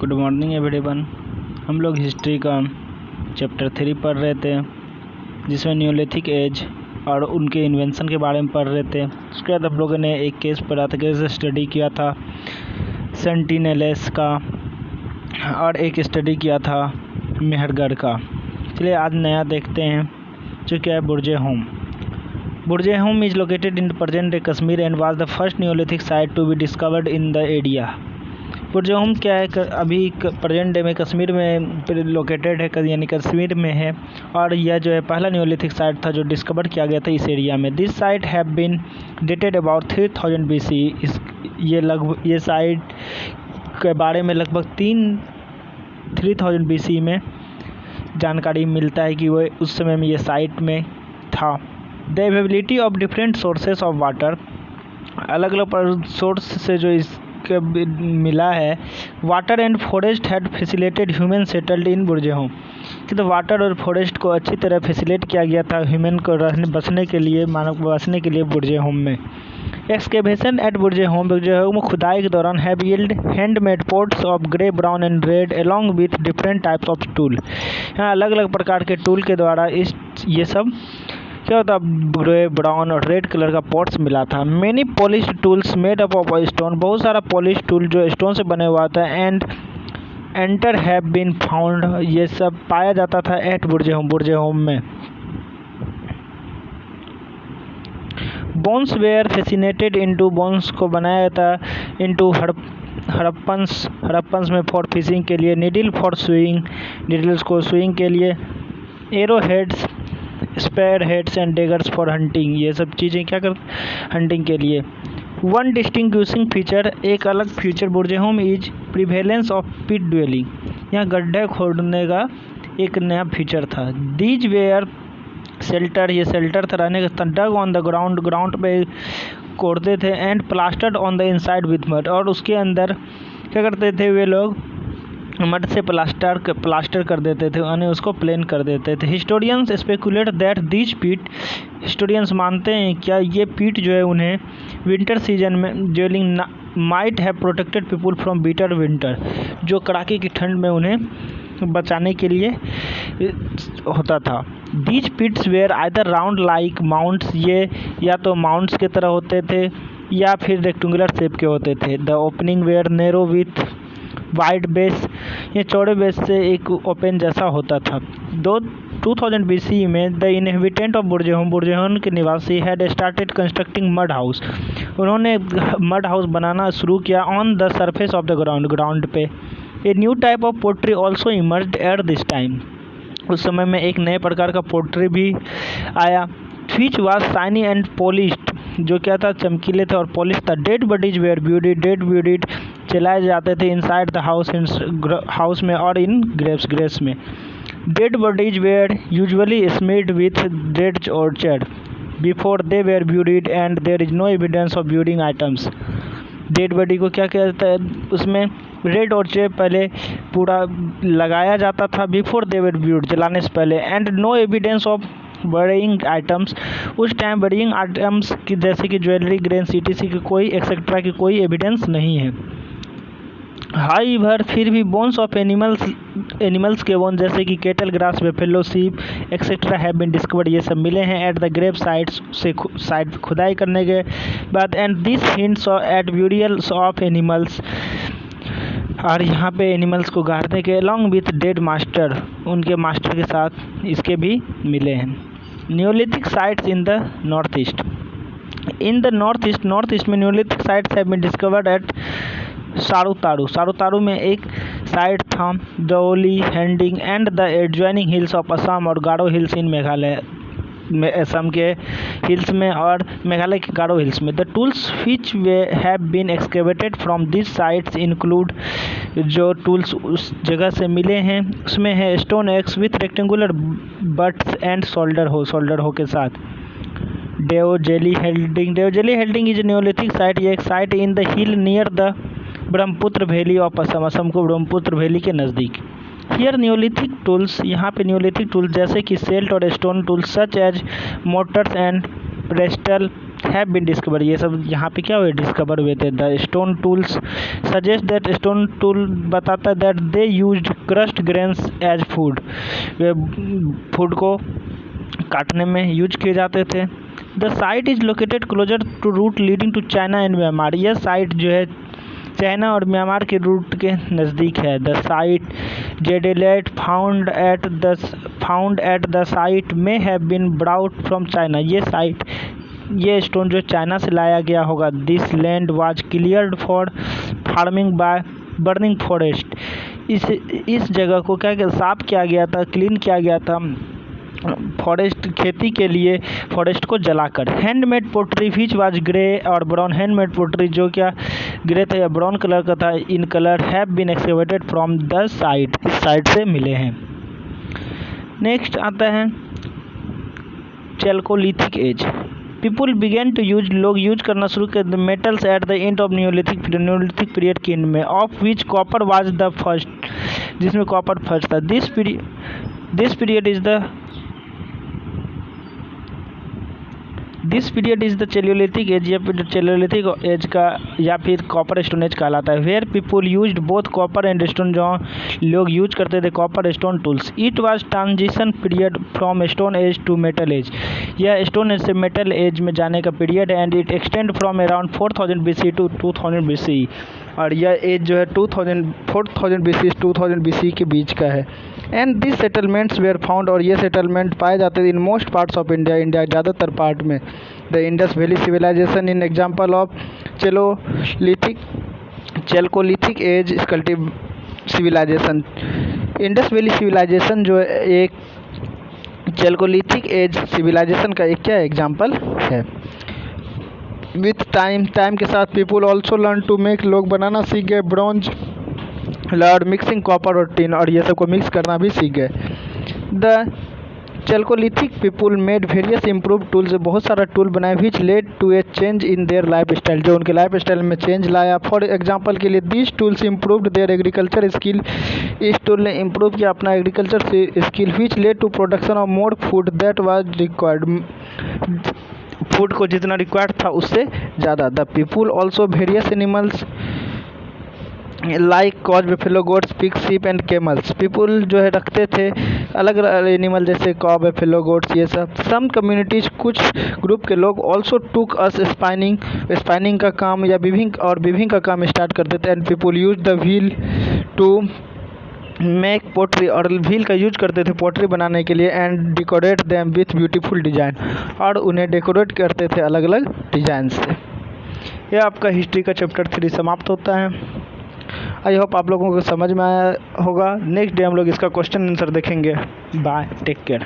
Good morning everyone. हम लोग history का चैप्टर 3 पढ़ रहे थे, जिसमें न्यूलिथिक एज और उनके इन्वेंशन के बारे में पढ़ रहे थे। उसके बाद हम लोगों ने एक केस पढ़ा था, केस स्टडी किया था सेंटिनेलेस का, और एक स्टडी किया था मेहरगढ़ का। चलिए आज नया देखते हैं, जो क्या है Burzahom. Burzahom is located in present day Kashmir and was the first neolithic site to be discovered in the area. Burzahom क्या है, अभी प्रेजेंट डे में कश्मीर में लोकेटेड है, यानी कश्मीर में है, और यह जो है पहला न्यूलिथिक साइट था जो डिस्कवर किया गया था इस एरिया में। This site have been dated about 3000 BC। ये साइट के बारे में लगभग 3000 BC में जानकारी मिलता है कि वो उस समय में ये साइट में था। The availability of different sources of water, अलग अलग सोर्स से जो इसके मिला है। Water and forest had facilitated human settled in Burzahom, कि तो वाटर और फॉरेस्ट को अच्छी तरह फैसिलिटेट किया गया था ह्यूमन को बसने के लिए, मानव को बसने के लिए बुर्जे होम में। एक्सकेवेशन एट बुर्जे होम में खुदाई के दौरान have yield handmade pots of grey, brown and red along with different types of tool. यहाँ अलग अलग प्रकार के टूल के द्वारा ये सब क्या होता, ग्रे, ब्राउन और रेड कलर का पॉट्स मिला था। Many polished tools made up of stone, बहुत सारा पॉलिश टूल जो स्टोन से बने हुआ था। And antler have been found, ये सब पाया जाता था एट बुर्जे होम में। Bones were fascinated into, bones को बनाया था इनटू हड़प्पन्स में फॉर फिशिंग के लिए, नीडल फॉर स्विंग, नीडल्स को स्विंग के लिए, arrow heads, spear heads and daggers for hunting, ये सब चीज़ें क्या कर हंटिंग के लिए। वन डिस्टिंग्विशिंग फीचर, एक अलग feature Burzahom is prevalence of pit dwelling, यहाँ गड्ढे खोदने का एक नया फीचर था। दीज वेयर शेल्टर, ये शेल्टर था रहने का। डग ऑन द ग्राउंड पे कोड़ते थे। And plastered on the inside with mud, और उसके अंदर क्या करते थे वे लोग, मड से प्लास्टर कर देते थे, यानी उसको प्लेन कर देते थे। हिस्टोरियंस स्पेकुलेट दैट दिस पीट, हिस्टोरियंस मानते हैं क्या ये पीट जो है उन्हें विंटर सीजन में dwelling might have protected people from bitter winter, जो कड़ाके की ठंड में उन्हें बचाने के लिए होता था। These pits were either round like mounds, ये या तो माउंट्स की तरह होते थे या फिर रेक्टेंगुलर शेप के होते थे। The opening were narrow with wide base, ये चौड़े बेस से एक ओपन जैसा होता था। 2000 BC में the inhabitant of Burzahom के निवासी had started constructing mud house, उन्होंने मड हाउस बनाना शुरू किया on the surface of the ground पे। A new type of pottery also emerged at this time, उस समय में एक नए प्रकार का पोट्री भी आया। Which was shiny and polished, जो क्या था, चमकीले थे और पॉलिश था। डेड बॉडीज वेयर ब्यूरीड चलाए जाते थे इनसाइड द हाउस में और इन ग्रेव्स में। Dead bodies were usually smeared with dead orchard before they were buried and there is no evidence of burying items. Dead body को क्या कहता है, उसमें रेड ऑर्चर्ड पहले पूरा लगाया जाता था, बिफोर दे वेयर ब्यूर्ड, जलाने से पहले। And no evidence of burying items, उस टाइम बरिंग आइटम्स की जैसे कि ज्वेलरी, ग्रेन, CTC की कोई एक्सेट्रा की कोई एविडेंस नहीं है। हाउएवर फिर भी बोन्स ऑफ एनिमल्स के बोन जैसे कि cattle, grass, buffalo, sheep etcetera have been discovered, ये सब मिले हैं एट द ग्रेव साइट्स से साइट खुदाई करने के बाद। And this hints at burials of animals, और यहाँ पे एनिमल्स को गाड़ने के अलॉन्ग विथ डेड मास्टर, उनके मास्टर के साथ इसके भी मिले हैं। Neolithic sites in the north east, north east में neolithic sites have been discovered at Sarutaru में एक साइट था, Dauli, Hading and the adjoining hills of Assam और गारो हिल्स इन मेघालय में, असम के हिल्स में और मेघालय के गारो हिल्स में। The tools which have been excavated from this sites include, जो टूल्स उस जगह से मिले हैं उसमें है stone axe with rectangular butts and shoulder hoe के साथ। Daojali Hading is neolithic site, ये एक site in the hill near the Brahmaputra valley of Assam को ब्रह्मपुत्र वैली के नज़दीक। हियर न्यूलिथिक टूल्स, यहाँ पे न्यूलिथिक टूल्स जैसे कि सेल्ट और stone tools such as mortars and pestle have been discover, ये सब यहाँ पे क्या हुए, डिस्कवर हुए थे। The stone tools suggest that, stone tool बताता है that they used crushed grains as food, वे फूड को काटने में यूज किए जाते थे। The site is located closer to route leading to China and Myanmar, यह साइट जो है चाइना और म्यांमार के रूट के नज़दीक है। The site jadeite found at the site में have been brought from China, ये स्टोन जो चाइना से लाया गया होगा। This land was cleared for farming by burning forest, इस जगह को क्या साफ किया गया था, क्लीन किया गया था फॉरेस्ट, खेती के लिए फॉरेस्ट को जलाकर। Handmade pottery which was grey और ब्राउन, हैंडमेड पोट्री जो क्या ग्रे था या ब्राउन कलर का था, in colour have been excavated from the site, इस साइट से मिले हैं। नेक्स्ट आता है chalcolithic age. People began to use, लोग यूज करना शुरू कर the metals at the end of neolithic period के एंड में, of which copper was the first, जिसमें कॉपर फर्स्ट था। This period is the chalcolithic age, या फिर चैल्कोलिथिक एज का या फिर कॉपर स्टोन एज कहलाता है। Where people used both copper and stone, जो लोग यूज करते थे copper stone tools. It was transition period from stone age to metal age, यह स्टोन एज से मेटल एज में जाने का पीरियड है। And it extend from around 4000 BC to 2000 BC, और यह एज जो है 4000 BC 2000 BC के बीच का है। And this settlements were found, और ये सेटलमेंट पाए जाते थे in most parts of India, ज़्यादातर पार्ट में। The Indus valley civilisation in example of chalcolithic age sculptive civilisation, Indus valley civilisation जो एक चैल्कोलिथिक एज सिविलाइजेशन का एक क्या एग्जाम्पल है। विथ टाइम के साथ people also learn to make, लोग बनाना सीख गए ब्रॉन्ज लर्ड मिक्सिंग कॉपर और टिन, और ये सब को मिक्स करना भी सीख गए। The chalcolithic people made various improve tools, बहुत सारा टूल बनाए which led to a change in their life style, जो उनके लाइफ स्टाइल में चेंज लाया। फॉर एग्जाम्पल के लिए this tools improved their agriculture skill, इस टूल ने इम्प्रूव किया अपना agriculture skill. Which led to production of more food that was required, food को जितना रिक्वायर्ड था उससे ज़्यादा। The people also various animals like cows buffalo goats pig sheep and camels, people जो है रखते थे अलग अलग एनिमल जैसे कॉ बेफेलो गोट्स ये सब। सम कम्युनिटीज, कुछ ग्रुप के लोग ऑल्सो टुक अस स्पाइनिंग का काम या वीविंग का काम स्टार्ट करते थे। And people use the wheel to make pottery, और व्हील का यूज करते थे पोट्री बनाने के लिए। And decorate them with beautiful design, और उन्हें डेकोरेट करते थे अलग अलग डिजाइन से। यह आपका हिस्ट्री का चैप्टर 3 समाप्त होता है। आई होप आप लोगों को समझ में आया होगा। नेक्स्ट डे हम लोग इसका क्वेश्चन आंसर देखेंगे। Bye, take care.